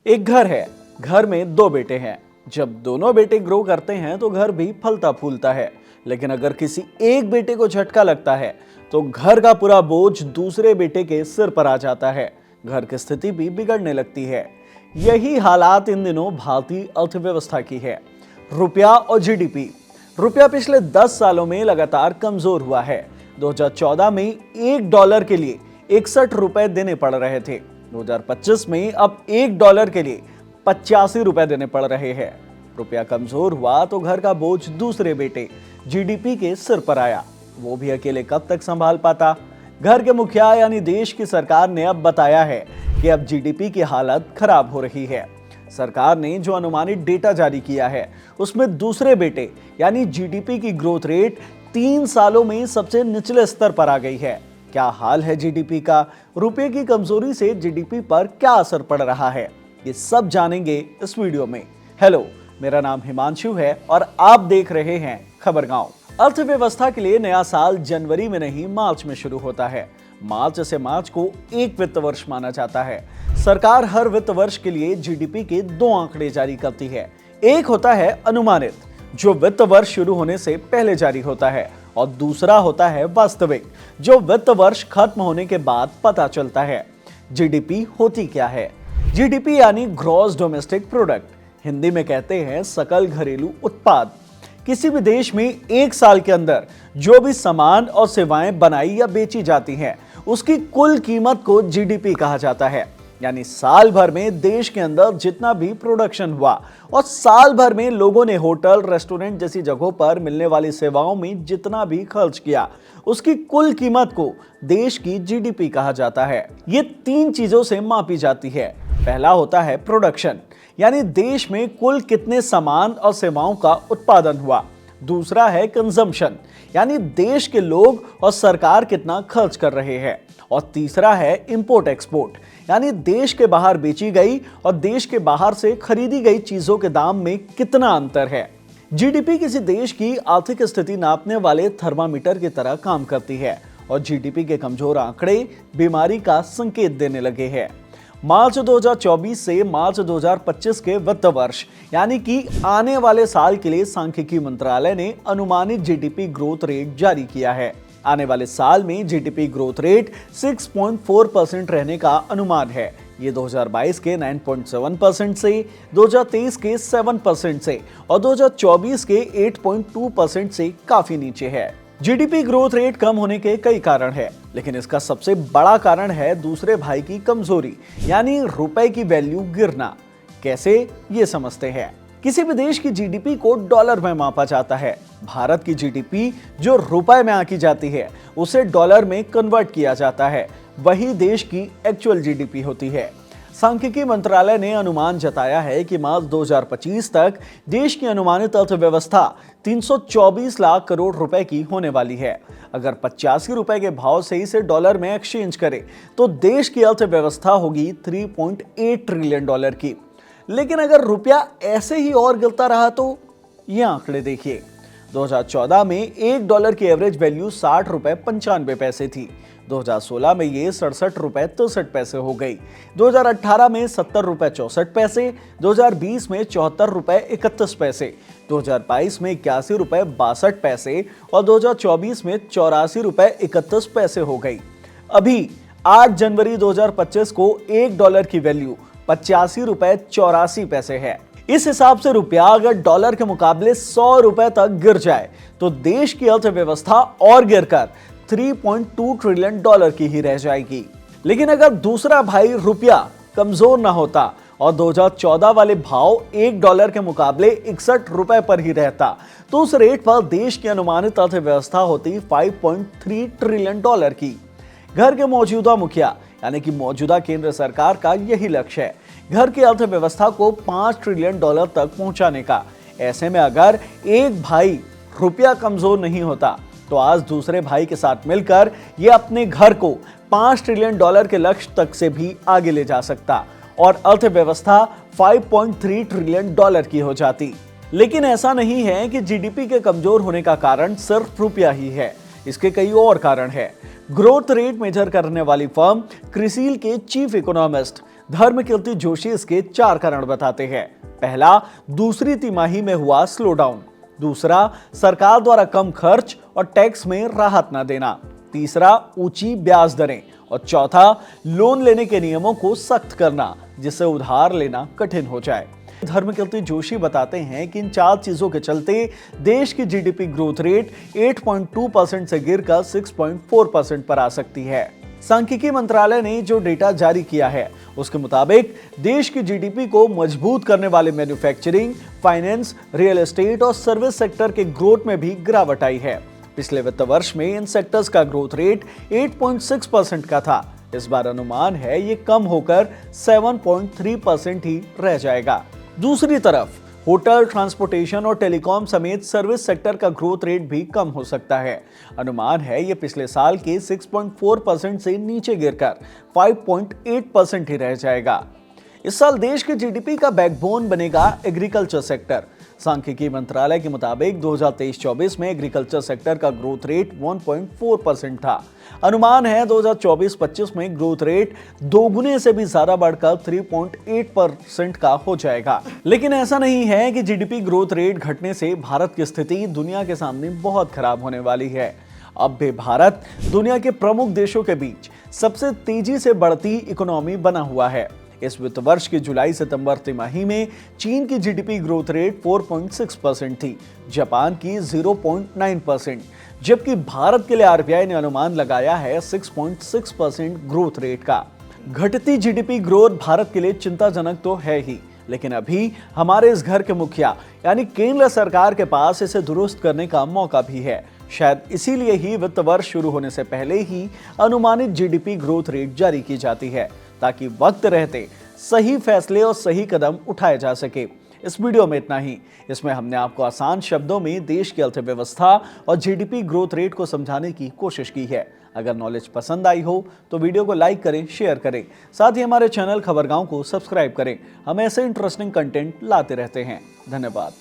एक घर है, घर में दो बेटे हैं। जब दोनों बेटे ग्रो करते हैं तो घर भी फलता फूलता है। लेकिन अगर किसी एक बेटे को झटका लगता है तो घर का पूरा बोझ दूसरे बेटे के सिर पर आ जाता है। घर की स्थिति भी बिगड़ने लगती है। यही हालात इन दिनों भारतीय अर्थव्यवस्था की है। रुपया और जीडीपी। रुपया पिछले 10 सालों में लगातार कमजोर हुआ है। 2014 में $1 के लिए 61 रुपए देने पड़ रहे थे। 2025 में अब $1 के लिए 85 रुपए देने पड़ रहे हैं। रुपया कमजोर हुआ तो घर का बोझ दूसरे बेटे जीडीपी के सिर पर आया। वो भी अकेले कब तक संभाल पाता। घर के मुखिया यानी देश की सरकार ने अब बताया है कि अब जीडीपी की हालत खराब हो रही है। सरकार ने जो अनुमानित डेटा जारी किया है उसमें दूसरे बेटे यानी जीडीपी की ग्रोथ रेट 3 सालों में सबसे निचले स्तर पर आ गई है। क्या हाल है जीडीपी का, रुपए की कमजोरी से जीडीपी पर क्या असर पड़ रहा है, ये सब जानेंगे इस वीडियो में। हेलो, मेरा नाम हिमांशु है और आप देख रहे हैं खबरगांव। अर्थव्यवस्था के लिए नया साल जनवरी में नहीं मार्च में शुरू होता है। मार्च से मार्च को एक वित्त वर्ष माना जाता है। सरकार हर वित्त वर्ष के लिए जीडीपी के 2 आंकड़े जारी करती है। एक होता है अनुमानित, जो वित्त वर्ष शुरू होने से पहले जारी होता है, और दूसरा होता है वास्तविक, जो वित्त वर्ष खत्म होने के बाद पता चलता है। जीडीपी होती क्या है? जीडीपी यानी ग्रॉस डोमेस्टिक प्रोडक्ट, हिंदी में कहते हैं सकल घरेलू उत्पाद। किसी भी देश में एक साल के अंदर जो भी सामान और सेवाएं बनाई या बेची जाती हैं, उसकी कुल कीमत को जीडीपी कहा जाता है। यानी साल भर में देश के अंदर जितना भी प्रोडक्शन हुआ और साल भर में लोगों ने होटल, रेस्टोरेंट जैसी जगहों पर मिलने वाली सेवाओं में जितना भी खर्च किया, उसकी कुल कीमत को देश की जीडीपी कहा जाता है। ये 3 चीजों से मापी जाती है। पहला होता है प्रोडक्शन, यानी देश में कुल कितने सामान और सेवाओं का उत्पादन हुआ। दूसरा है कंजम्पशन, यानी देश के लोग और सरकार कितना खर्च कर रहे हैं। और तीसरा है इंपोर्ट एक्सपोर्ट, यानी देश के बाहर बेची गई और देश के बाहर से खरीदी गई चीजों के दाम में कितना अंतर है। जीडीपी किसी देश की आर्थिक स्थिति नापने वाले थर्मामीटर की तरह काम करती है, और जीडीपी के कमजोर आंकड़े बीमारी का संकेत देने लगे हैं। मार्च 2024 से मार्च 2025 के वित्त वर्ष यानी कि आने वाले साल के लिए सांख्यिकी मंत्रालय ने अनुमानित जीडीपी ग्रोथ रेट जारी किया है। आने वाले साल में जीडीपी ग्रोथ रेट 6.4% रहने का अनुमान है। ये 2022 के 9.7% से, 2023 के 7% से और 2024 के 8.2% से काफी नीचे है। जीडीपी ग्रोथ रेट कम होने के कई कारण हैं, लेकिन इसका सबसे बड़ा कारण है दूसरे भाई की कमजोरी, यानी रुपए की वैल्यू गिरना। कैसे, ये समझते हैं। किसी भी देश की जीडीपी को डॉलर में मापा जाता है। भारत की जीडीपी जो रुपए में आंकी जाती है, उसे डॉलर में कन्वर्ट किया जाता है। वही देश की एक्चुअल जीडीपी होती है। सांख्यिकी मंत्रालय ने अनुमान जताया है कि मार्च 2025 तक देश की अनुमानित अर्थव्यवस्था 324 लाख करोड़ रुपए की होने वाली है। अगर 85 रुपए के भाव से इसे डॉलर में एक्सचेंज करें तो देश की अर्थव्यवस्था होगी $3.8 ट्रिलियन की। लेकिन अगर रुपया ऐसे ही और गिरता रहा तो ये आंकड़े देखिए। 2014 में $1 की एवरेज वैल्यू 60 रुपए 95 पैसे थी। 2016 में ये 67 रुपए 63 पैसे हो गई। 2018 में 70 रुपए 64 पैसे, 2020 में 74 रुपए 31 पैसे, 2022 में 81 रुपए 62 पैसे और 2024 में 84 रुपए 31 पैसे हो गई। अभी 8 जनवरी 2025 को $1 की वैल्यू 85 रुपए 84 पैसे है। इस हिसाब से रुपया अगर डॉलर के मुकाबले 100 रुपए तक गिर जाए तो देश की अर्थव्यवस्था और गिरकर $3.2 ट्रिलियन की ही रह जाएगी। लेकिन अगर दूसरा भाई रुपया कमजोर ना होता और 2014 वाले भाव $1 के मुकाबले 61 रुपए पर ही रहता, तो उस रेट पर देश की अनुमानित अर्थव्यवस्था होती $5.3 ट्रिलियन की। घर के मौजूदा मुखिया यानी कि मौजूदा केंद्र सरकार का यही लक्ष्य है, घर की अर्थव्यवस्था को $5 ट्रिलियन तक पहुंचाने का। ऐसे में अगर एक भाई रुपया कमजोर नहीं होता तो आज दूसरे भाई के साथ मिलकर ये अपने घर को $5 ट्रिलियन के लक्ष्य तक से भी आगे ले जा सकता और अर्थव्यवस्था $5.3 ट्रिलियन की हो जाती। लेकिन ऐसा नहीं है कि जीडीपी के कमजोर होने का कारण सिर्फ रुपया ही है। इसके कई और कारण है। ग्रोथ रेट मेजर करने वाली फर्म क्रिसिल के चीफ इकोनॉमिस्ट धर्मकीर्ति जोशी इसके 4 कारण बताते हैं। पहला, दूसरी तिमाही में हुआ स्लो डाउन। दूसरा, सरकार द्वारा कम खर्च और टैक्स में राहत न देना। तीसरा, ऊंची ब्याज दरें। और चौथा, लोन लेने के नियमों को सख्त करना, जिससे उधार लेना कठिन हो जाए। धर्मकीर्ति जोशी बताते हैं कि इन 4 चीजों के चलते देश की जीडीपी ग्रोथ रेट 8.2% से गिरकर 6.4% पर आ सकती है। सांख्यिकी मंत्रालय ने जो डेटा जारी किया है उसके मुताबिक देश की जीडीपी को मजबूत करने वाले मैन्युफैक्चरिंग, फाइनेंस, रियल एस्टेट और सर्विस सेक्टर के ग्रोथ में भी गिरावट आई है। पिछले वित्त वर्ष में इन सेक्टर्स का ग्रोथ रेट 8.6% का था। इस बार अनुमान है ये कम होकर 7.3% ही रह जाएगा। दूसरी तरफ होटल, ट्रांसपोर्टेशन और टेलीकॉम समेत सर्विस सेक्टर का ग्रोथ रेट भी कम हो सकता है। अनुमान है ये पिछले साल के 6.4% से नीचे गिरकर 5.8% ही रह जाएगा। इस साल देश के जीडीपी का बैकबोन बनेगा एग्रीकल्चर सेक्टर। सांख्यिकी मंत्रालय के मुताबिक 2023-24 में एग्रीकल्चर सेक्टर का ग्रोथ रेट 1.4% था। अनुमान है 2024-25 में ग्रोथ रेट दोगुने से भी ज्यादा बढ़कर 3.8% का हो जाएगा। लेकिन ऐसा नहीं है कि जीडीपी ग्रोथ रेट घटने से भारत की स्थिति दुनिया के सामने बहुत खराब होने वाली है। अब भी भारत दुनिया के प्रमुख देशों के बीच सबसे तेजी से बढ़ती इकोनॉमी बना हुआ है। इस वित्त वर्ष की जुलाई-सितंबर तिमाही में चीन की जीडीपी ग्रोथ रेट 4.6% थी, जापान की 0.9%, जबकि भारत के लिए आरबीआई ने अनुमान लगाया है 6.6% ग्रोथ रेट का। घटती जीडीपी ग्रोथ भारत के लिए चिंताजनक तो है ही, लेकिन अभी हमारे इस घर के मुखिया यानी केंद्र सरकार के पास इसे दुरुस्त करने का मौका भी है। शायद इसीलिए ही वित्त वर्ष शुरू होने से पहले ही अनुमानित जीडीपी ग्रोथ रेट जारी की जाती है, ताकि वक्त रहते सही फैसले और सही कदम उठाए जा सके। इस वीडियो में इतना ही। इसमें हमने आपको आसान शब्दों में देश की अर्थव्यवस्था और जीडीपी ग्रोथ रेट को समझाने की कोशिश की है। अगर नॉलेज पसंद आई हो तो वीडियो को लाइक करें, शेयर करें। साथ ही हमारे चैनल खबरगांव को सब्सक्राइब करें। हम ऐसे इंटरेस्टिंग कंटेंट लाते रहते हैं। धन्यवाद।